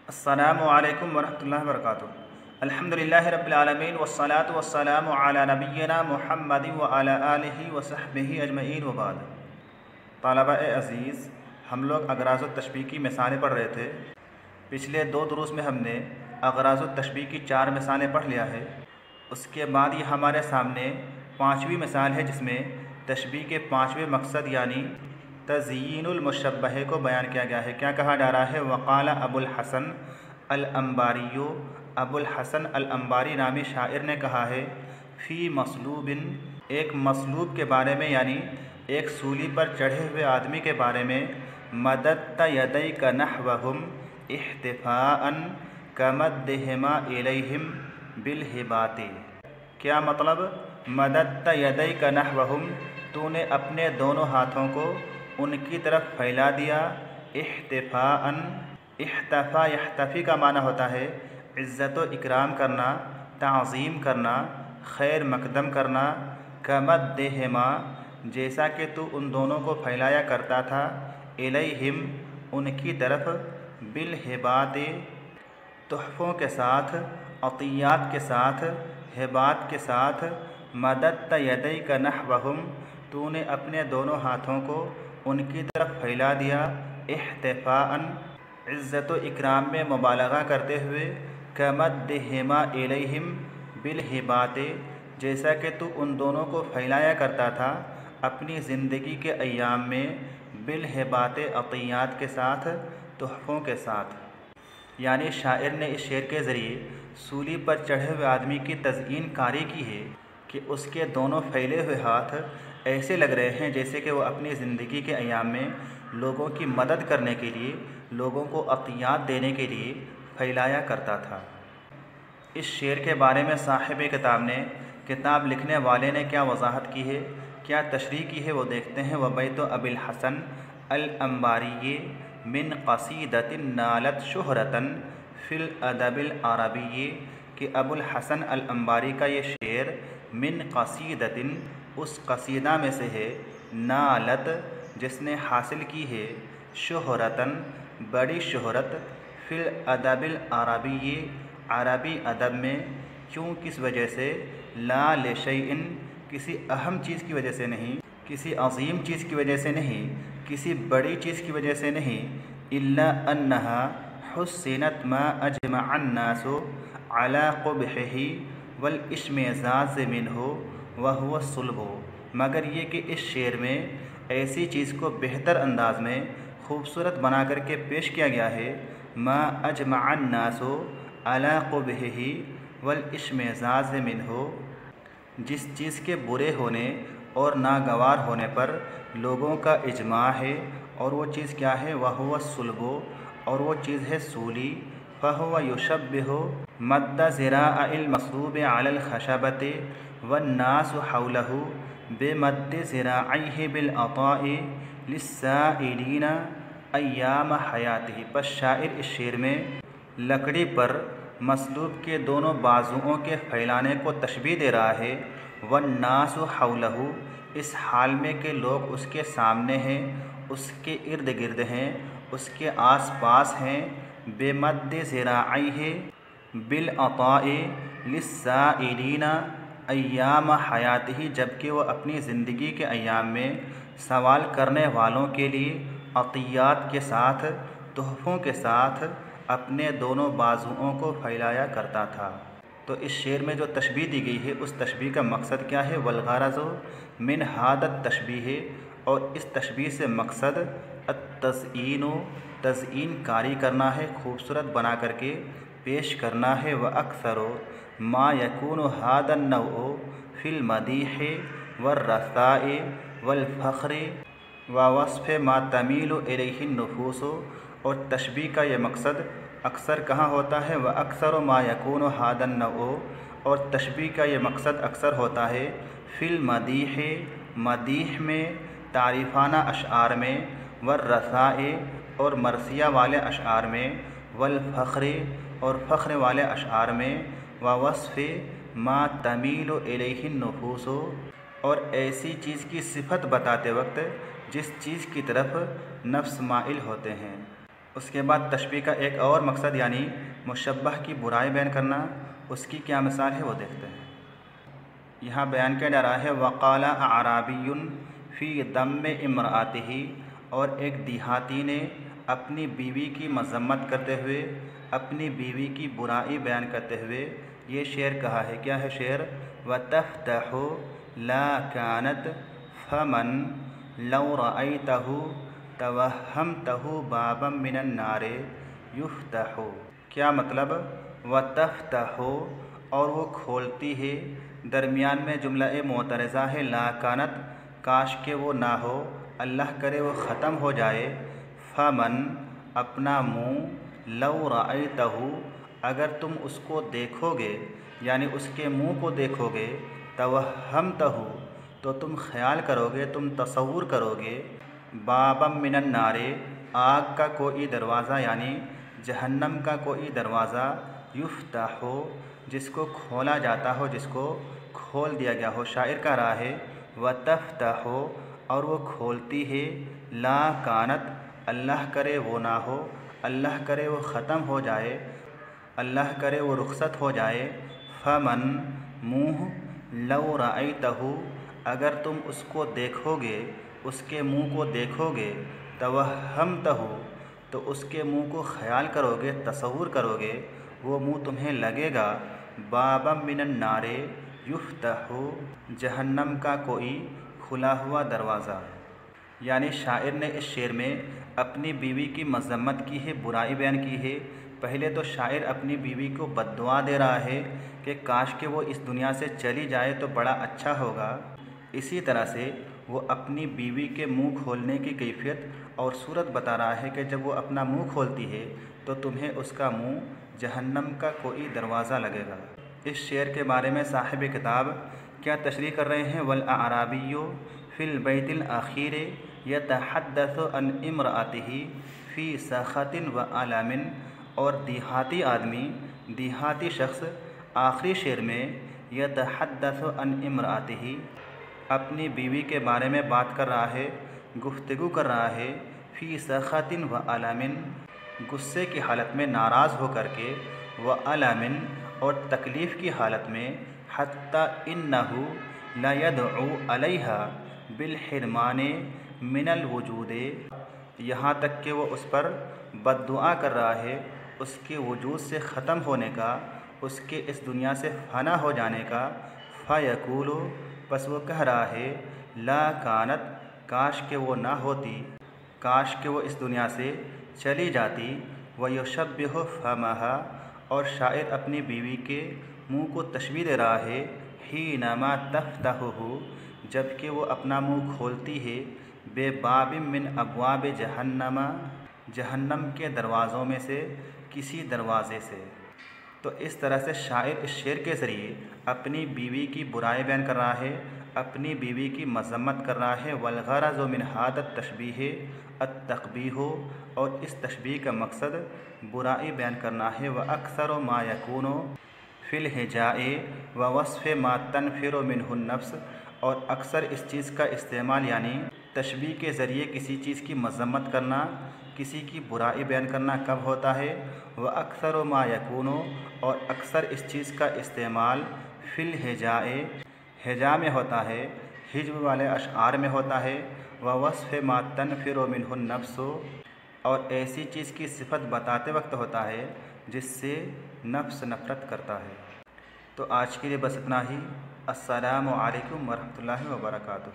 السلام علیکم ورحمۃ اللہ وبرکاتہ۔ الحمدللہ رب العالمین والصلاة والسلام علی نبینا محمد وعلی آلہ وصحبہ اجمعین وبعد۔ طلبہ عزیز، ہم لوگ اغراض التشبیہ کی مثالیں پڑھ رہے تھے۔ پچھلے 2 دروس میں ہم نے اغراض التشبیہ کی 4 مثالیں پڑھ لیا ہے۔ اس کے بعد یہ ہمارے سامنے 5ویں مثال ہے، جس میں تشبیہ کے 5ویں مقصد یعنی تزیین المشبہ کو بیان کیا گیا ہے۔ کیا کہا جا رہا ہے؟ وقال ابو الحسن الانباری، ابو الحسن الانباری نامی شاعر نے کہا ہے، فی مصلوب، ایک مصلوب کے بارے میں یعنی ایک سولی پر چڑھے ہوئے آدمی کے بارے میں، مددت یدیک نحوہم احتفاء کمدہما الیہم بالہبات۔ کیا مطلب؟ مددت یدیک نحوہم، تو نے اپنے دونوں ہاتھوں کو ان کی طرف پھیلا دیا، احتفاء، احتفا یحتفی کا معنی ہوتا ہے عزت و اکرام کرنا، تعظیم کرنا، خیر مقدم کرنا، کمدہما، جیسا کہ تو ان دونوں کو پھیلایا کرتا تھا، الیہم، ان کی طرف، بالہبات، تحفوں کے ساتھ، عطیات کے ساتھ، ہبات کے ساتھ۔ مددت یدیک نحوہم، تو نے اپنے دونوں ہاتھوں کو ان کی طرف پھیلا دیا، احتفاء، عزت و اکرام میں مبالغہ کرتے ہوئے، کمدہما الیہم بالہبات، جیسا کہ تو ان دونوں کو پھیلایا کرتا تھا اپنی زندگی کے ایام میں، بالہبات، عطیات کے ساتھ، تحفوں کے ساتھ۔ یعنی شاعر نے اس شعر کے ذریعے سولی پر چڑھے ہوئے آدمی کی تزئین کاری کی ہے کہ اس کے دونوں پھیلے ہوئے ہاتھ ایسے لگ رہے ہیں جیسے کہ وہ اپنی زندگی کے ایام میں لوگوں کی مدد کرنے کے لیے، لوگوں کو عطیات دینے کے لیے پھیلایا کرتا تھا۔ اس شعر کے بارے میں صاحب کتاب نے، کتاب لکھنے والے نے کیا وضاحت کی ہے، کیا تشریح کی ہے، وہ دیکھتے ہیں۔ وبیت ابی الحسن الانباری من قصیدۃ نالت شہرۃ فی الادب العربی، کہ ابو الحسن الانباری کا یہ شعر من قصیدۃ، اس قصیدہ میں سے ہے، نالت، جس نے حاصل کی ہے، شہرۃ، بڑی شہرت، فی الادب العربی، عربی ادب میں، کیوں، کس وجہ سے، لا لشیء، کسی اہم چیز کی وجہ سے نہیں، کسی عظیم چیز کی وجہ سے نہیں، کسی بڑی چیز کی وجہ سے نہیں، الا انہا حسنت ما اجمع الناس علی قبحہ والاشمئزاز منہ وہو الصلب، مگر یہ کہ اس شعر میں ایسی چیز کو بہتر انداز میں خوبصورت بنا کر کے پیش کیا گیا ہے، ما اجمع الناس علی قبحہ والاشمئزاز منہ، جس چیز کے برے ہونے اور ناگوار ہونے پر لوگوں کا اجماع ہے، اور وہ چیز کیا ہے؟ وہو الصلب، اور وہ چیز ہے سولی، فہو یشبہ مد ذراع المصلوب علی الخشبۃ والناس حولہ بمد ذراعیہ بالعطاء للسائلین ایام حیاتہ۔ پس شاعر اس شعر میں لکڑی پر مصلوب کے دونوں بازوؤں کے پھیلانے کو تشبیہ دے رہا ہے، والناس حولہ، اس حال میں کہ لوگ اس کے سامنے ہیں، اس کے ارد گرد ہیں، اس کے آس پاس ہیں، بمد ذراعیہ بالعطاء للسائلین ایام حیاتہ، جبکہ وہ اپنی زندگی کے ایام میں سوال کرنے والوں کے لیے عطیات کے ساتھ، تحفوں کے ساتھ اپنے دونوں بازوؤں کو پھیلایا کرتا تھا۔ تو اس شعر میں جو تشبیہ دی گئی ہے، اس تشبیہ کا مقصد کیا ہے؟ والغرض من ھذا التشبیہ، اور اس تشبیہ سے مقصد التزئین، تزئین کاری کرنا ہے، خوبصورت بنا کر کے پیش کرنا ہے۔ واکثر ما یکون ھذا النوع فی المدیح والرثاء والفخر ووصف ما تمیل الیہ النفوس، اور تشبیہ کا یہ مقصد اکثر کہاں ہوتا ہے؟ واکثر ما یکون ھذا النوع، اور تشبیہ کا یہ مقصد اکثر ہوتا ہے، فی المدیح، مدیح میں، تعریفانہ اشعار میں، والرثاء، اور مرثیہ والے اشعار میں، والفخر، اور فخر والے اشعار میں، ووصف ما تمیل الیہ النفوس، اور ایسی چیز کی صفت بتاتے وقت جس چیز کی طرف نفس مائل ہوتے ہیں۔ اس کے بعد تشبیہ کا ایک اور مقصد یعنی مشبہ کی برائی بیان کرنا، اس کی کیا مثال ہے وہ دیکھتے ہیں۔ یہاں بیان کیا جا رہا ہے وقال اعرابی فی دم امرأتہ، اور ایک دیہاتی نے اپنی بیوی کی مذمت کرتے ہوئے، اپنی بیوی کی برائی بیان کرتے ہوئے یہ شعر کہا ہے۔ کیا ہے شعر؟ وَتَفْتَحُ لَا كَانَتْ فَمَنْ لَوْ رَأَيْتَهُ تَوَهَّمْتَهُ بَابًا مِنَ النَّارِ يُفْتَحُ۔ کیا مطلب؟ وَتَفْتَحُ، اور وہ کھولتی ہے، درمیان میں جملہ معترضہ ہے لا کانت، کاش کہ وہ نہ ہو، اللہ کرے وہ ختم ہو جائے، فمن، اپنا منہ، لو رأیتہ، اگر تم اس کو دیکھو گے یعنی اس کے منہ کو دیکھو گے، توہمتہ، تو تم خیال کرو گے، تم تصور کرو گے، بابا من النار، آگ کا کوئی دروازہ یعنی جہنم کا کوئی دروازہ، یفتح، جس کو کھولا جاتا ہو، جس کو کھول دیا گیا ہو۔ شاعر کا راہ ہے وتفتح، اور وہ کھولتی ہے، لا کانت، اللہ کرے وہ نہ ہو، اللہ کرے وہ ختم ہو جائے، اللہ کرے وہ رخصت ہو جائے، فمن، منہ، لو رأیتہ، اگر تم اس کو دیکھو گے، اس کے منہ کو دیکھو گے، توہمتہ، تو اس کے منہ کو خیال کرو گے، تصور کرو گے، وہ منہ تمہیں لگے گا، بابا من النار یفتح، جہنم کا کوئی کھلا ہوا دروازہ۔ یعنی شاعر نے اس شعر میں اپنی بیوی کی مذمت کی ہے، برائی بیان کی ہے۔ پہلے تو شاعر اپنی بیوی کو بد دعا دے رہا ہے کہ کاش کہ وہ اس دنیا سے چلی جائے تو بڑا اچھا ہوگا۔ اسی طرح سے وہ اپنی بیوی کے منہ کھولنے کی کیفیت اور صورت بتا رہا ہے کہ جب وہ اپنا منہ کھولتی ہے تو تمہیں اس کا منہ جہنم کا کوئی دروازہ لگے گا۔ اس شعر کے بارے میں صاحب کتاب کیا تشریح کر رہے ہیں؟ والاعرابی فی البیت الاخیر یتحدث عن امرأتہ فی سخط وألم، اور دیہاتی آدمی، دیہاتی شخص آخری شعر میں یتحدث عن امرأتہ، اپنی بیوی کے بارے میں بات کر رہا ہے، گفتگو کر رہا ہے، فی سخط وألم، غصے کی حالت میں، ناراض ہو کر کے، وألم، اور تکلیف کی حالت میں، حتی انہ لیدعو علیہا بالحرمان من الوجود، یہاں تک کہ وہ اس پر بد دعا کر رہا ہے، اس کے وجود سے ختم ہونے کا، اس کے اس دنیا سے فنا ہو جانے کا۔ فیقول، پس وہ کہہ رہا ہے، لا کانت، کاش کہ وہ نہ ہوتی، کاش کہ وہ اس دنیا سے چلی جاتی۔ ویشبہ فمہا، اور شاعر اپنی بیوی کے منہ کو تشبیہ دے رہا ہے، حینما تفتحہ، جب کہ وہ اپنا منہ کھولتی ہے، بے باب من ابواب جہنم، جہنم کے دروازوں میں سے کسی دروازے سے۔ تو اس طرح سے شاعر اس شعر کے ذریعے اپنی بیوی کی برائی بیان کر رہا ہے، اپنی بیوی کی مذمت کر رہا ہے۔ والغرض من ھذا التشبیہ التقبیح، اور اس تشبیہ کا مقصد برائی بیان کرنا ہے۔ وأکثر ما یکون فی الہجاء ووصف ما تنفر منہ النفس، اور اکثر اس چیز کا استعمال یعنی تشبیہ کے ذریعے کسی چیز کی مذمت کرنا، کسی کی برائی بیان کرنا کب ہوتا ہے؟ وأکثر ما یکون، اور اکثر اس چیز کا استعمال فی الہجاء، ہجا میں ہوتا ہے، ہجو والے اشعار میں ہوتا ہے، ووصف ما تنفر منہ النفس، اور ایسی چیز کی صفت بتاتے وقت ہوتا ہے جس سے نفس نفرت کرتا ہے۔ تو آج کے لیے بس اتنا ہی۔ السلام علیکم ورحمۃ اللہ وبرکاتہ۔